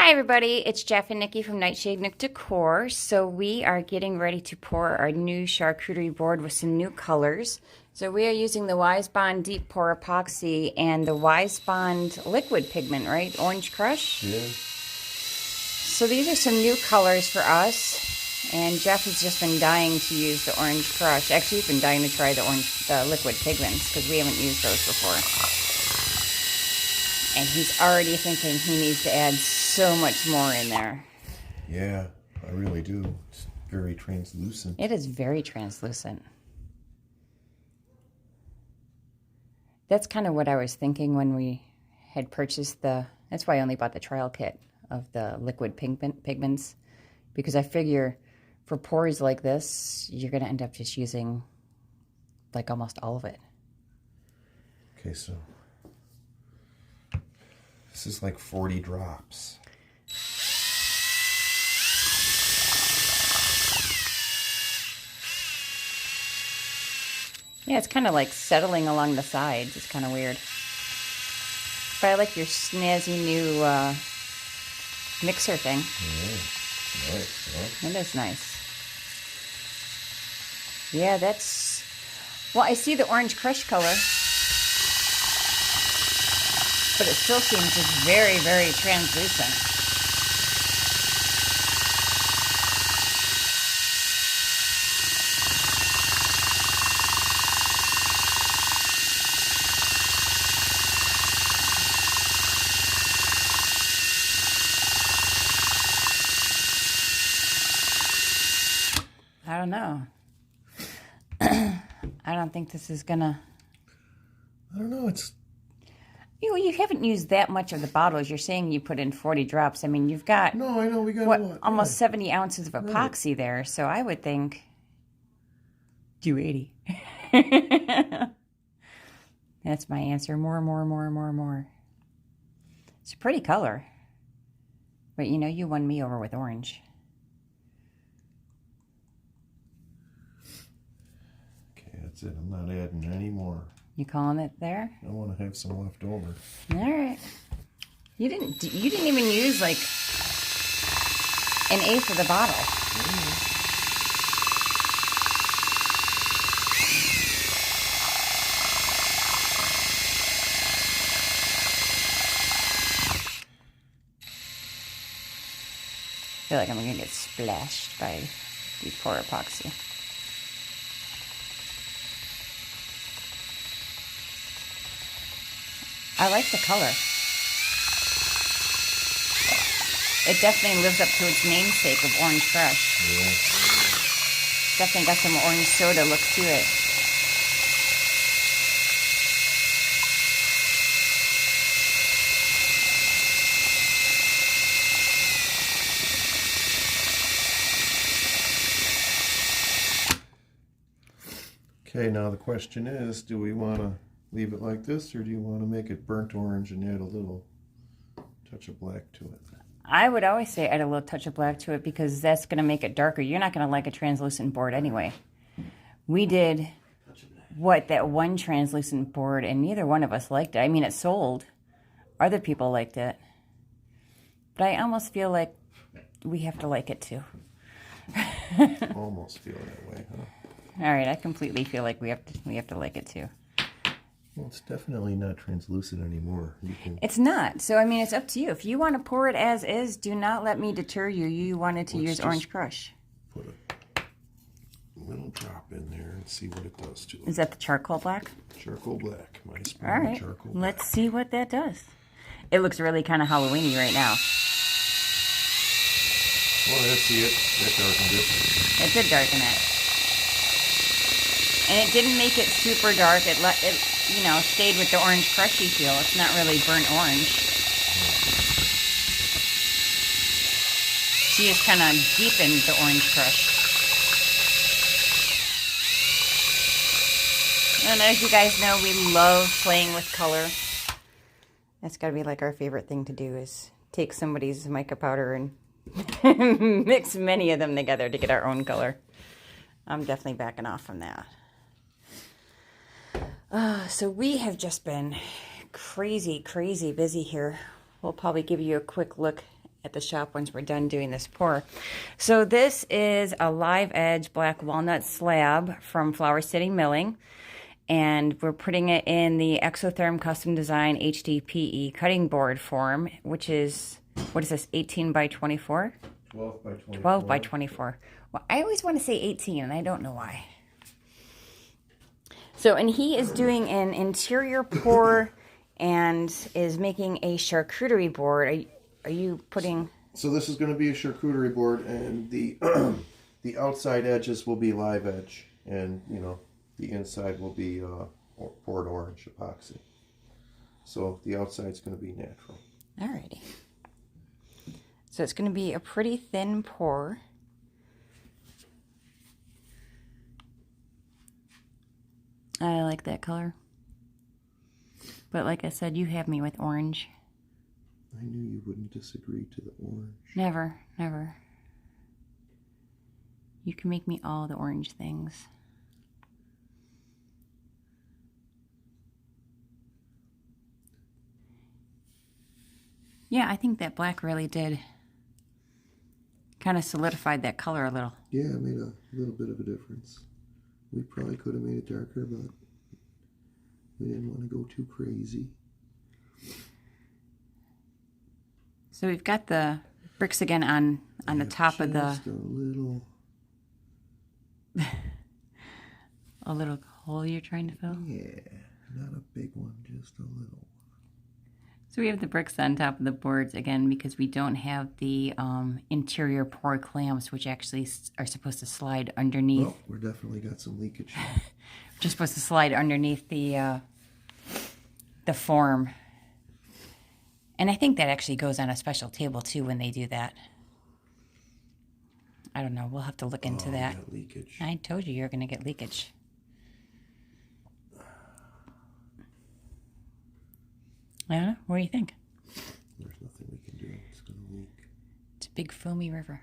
Hi everybody, it's Jeff and Nikki from Nightshade Nook Decor. So we are getting ready to pour our new charcuterie board with some new colors. So we are using the Wise Bond Deep Pour Epoxy and the Wise Bond Liquid Pigment, right? Orange Crush? Yeah. So these are some new colors for us. And Jeff has just been dying to use the Orange Crush. Actually, he's been dying to try the liquid pigments because we haven't used those before. And he's already thinking he needs to add so much more in there. Yeah, I really do. It's very translucent. It is very translucent. That's kind of what I was thinking when we had purchased that's why I only bought the trial kit of the liquid pigments. Because I figure for pours like this, you're going to end up just using like almost all of it. Okay, so this is like 40 drops. Yeah, it's kind of like settling along the sides. It's kind of weird. But I like your snazzy new mixer thing. Yeah, nice, huh? It is nice. Yeah, that's... Well, I see the orange crush color. But it still seems just very, very translucent. I don't know. I don't think this is gonna... I don't know, it's... You haven't used that much of the bottles. You're saying you put in 40 drops. I mean, you've got... No, I know, we got what, a lot. almost Yeah. 70 ounces of epoxy there. So I would think... Do 80. That's my answer. More. It's a pretty color. But you know, you won me over with orange. Okay, that's it. I'm not adding any more. You calling it there? I want to have some left over. All right. You didn't even use like an eighth of the bottle. I feel like I'm gonna get splashed by the pour epoxy. I like the color. It definitely lives up to its namesake of Orange Crush. Yeah. Definitely got some orange soda look to it. Okay, now the question is, do we want to leave it like this, or do you want to make it burnt orange and add a little touch of black to it? I would always say add a little touch of black to it because that's going to make it darker. You're not going to like a translucent board anyway. We did that one translucent board, and neither one of us liked it. I mean, it sold. Other people liked it. But I almost feel like we have to like it too. Almost feel that way, huh? All right, I completely feel like we have to like it too. Well, it's definitely not translucent anymore. It's not. So, I mean, it's up to you. If you want to pour it as is, do not let me deter you. You wanted to use Orange Crush. Put a little drop in there and see what it does to it. Is that the charcoal black? Charcoal black. My spoon. All right. Charcoal Let's black. see what that does. It looks really kind of Halloween-y right now. Well, let's see it. That darkened it. It did darken it. And it didn't make it super dark. It stayed with the orange crushy feel. It's not really burnt orange. She just kind of deepened the orange crush. And as you guys know, we love playing with color. That's got to be like our favorite thing to do is take somebody's mica powder and mix many of them together to get our own color. I'm definitely backing off from that. So we have just been crazy busy here. We'll probably give you a quick look at the shop once we're done doing this pour. So this is a live edge black walnut slab from Flower City Milling. And we're putting it in the Exotherm Custom Design HDPE cutting board form, which is, what is this, 18 by 24? 12 by 24. 12 by 24. Well, I always want to say 18, and I don't know why. So, and he is doing an interior pour and is making a charcuterie board. Are you putting... So this is going to be a charcuterie board, and the the outside edges will be live edge, and, you know, the inside will be poured orange epoxy. So the outside's going to be natural. Alrighty. So it's going to be a pretty thin pour. I like that color. But like I said, you have me with orange. I knew you wouldn't disagree to the orange. Never, never. You can make me all the orange things. Yeah, I think that black really did kind of solidified that color a little. Yeah, it made a little bit of a difference. We probably could have made it darker, but we didn't want to go too crazy. So we've got the bricks again on the top of the... Just a little... a little hole you're trying to fill? Yeah, not a big one, just a little. So we have the bricks on top of the boards again because we don't have the interior pour clamps, which actually are supposed to slide underneath. Well, we're definitely got some leakage. Just supposed to slide underneath the form. And I think that actually goes on a special table too when they do that. I don't know. We'll have to look into that. Got leakage. I told you you're going to get leakage. I don't know. What do you think? There's nothing we can do. It's going to leak. It's a big foamy river.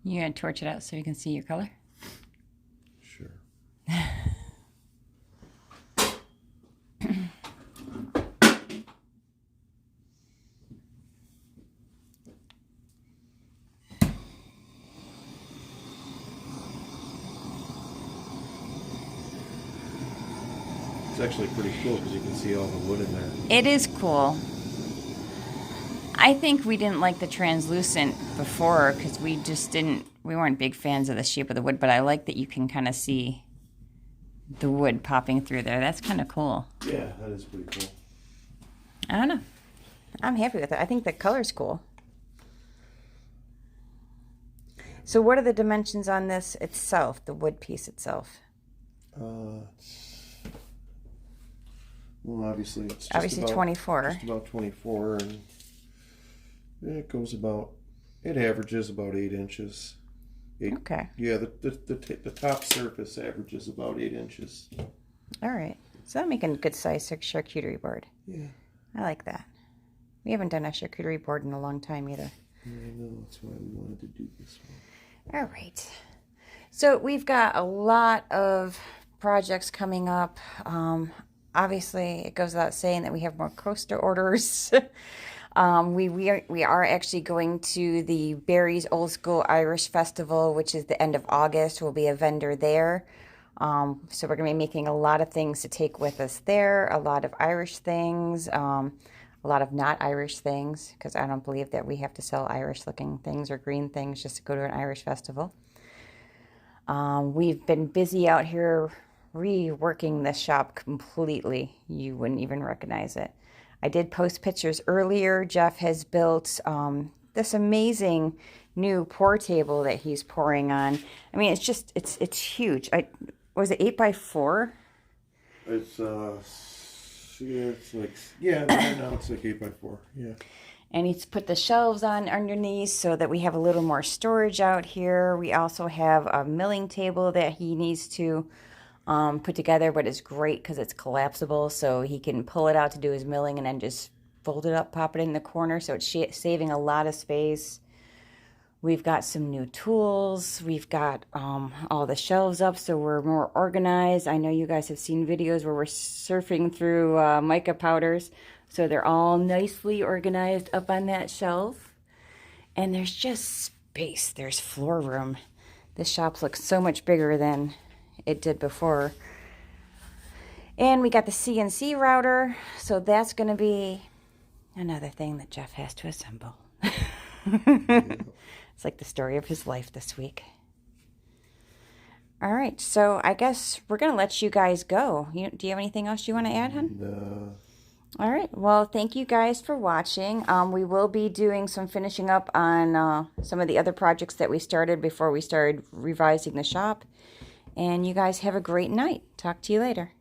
You going to torch it out so you can see your color? Sure. It's actually pretty cool because you can see all the wood in there. It is cool. I think we didn't like the translucent before because we weren't big fans of the shape of the wood, but I like that you can kind of see the wood popping through there. That's kind of cool. Yeah, that is pretty cool. I don't know. I'm happy with it. I think the color's cool. So what are the dimensions on this itself, the wood piece itself? Well, obviously it's just obviously about 24. Just about 24, and it goes about. It averages about 8 inches. Okay. Yeah, the top surface averages about 8 inches. All right. So that'll make a good size charcuterie board. Yeah. I like that. We haven't done a charcuterie board in a long time either. I know, that's why we wanted to do this one. All right. So we've got a lot of projects coming up. Obviously, it goes without saying that we have more coaster orders. We are actually going to the Barry's Old School Irish Festival, which is the end of August. We'll be a vendor there. So we're going to be making a lot of things to take with us there, a lot of Irish things, a lot of not Irish things, because I don't believe that we have to sell Irish-looking things or green things just to go to an Irish festival. We've been busy out here reworking the shop completely. You wouldn't even recognize it. I did post pictures earlier. Jeff has built this amazing new pour table that he's pouring on. I mean, it's huge. Was it 8x4? It's it's like right now it's like 8x4. Yeah. And he's put the shelves on underneath so that we have a little more storage out here. We also have a milling table that he needs to put together, but it's great because it's collapsible, so he can pull it out to do his milling and then just fold it up, pop it in the corner, so it's saving a lot of space. We've got some new tools. We've got all the shelves up so we're more organized. I know you guys have seen videos where we're surfing through mica powders. So they're all nicely organized up on that shelf. And there's just space. There's floor room. This shop looks so much bigger than it did before. And we got the CNC router. So that's going to be another thing that Jeff has to assemble. It's like the story of his life this week. All right, so I guess we're going to let you guys go. Do you have anything else you want to add, hon? No. All right, well, thank you guys for watching. We will be doing some finishing up on some of the other projects that we started before we started revising the shop. And you guys have a great night. Talk to you later.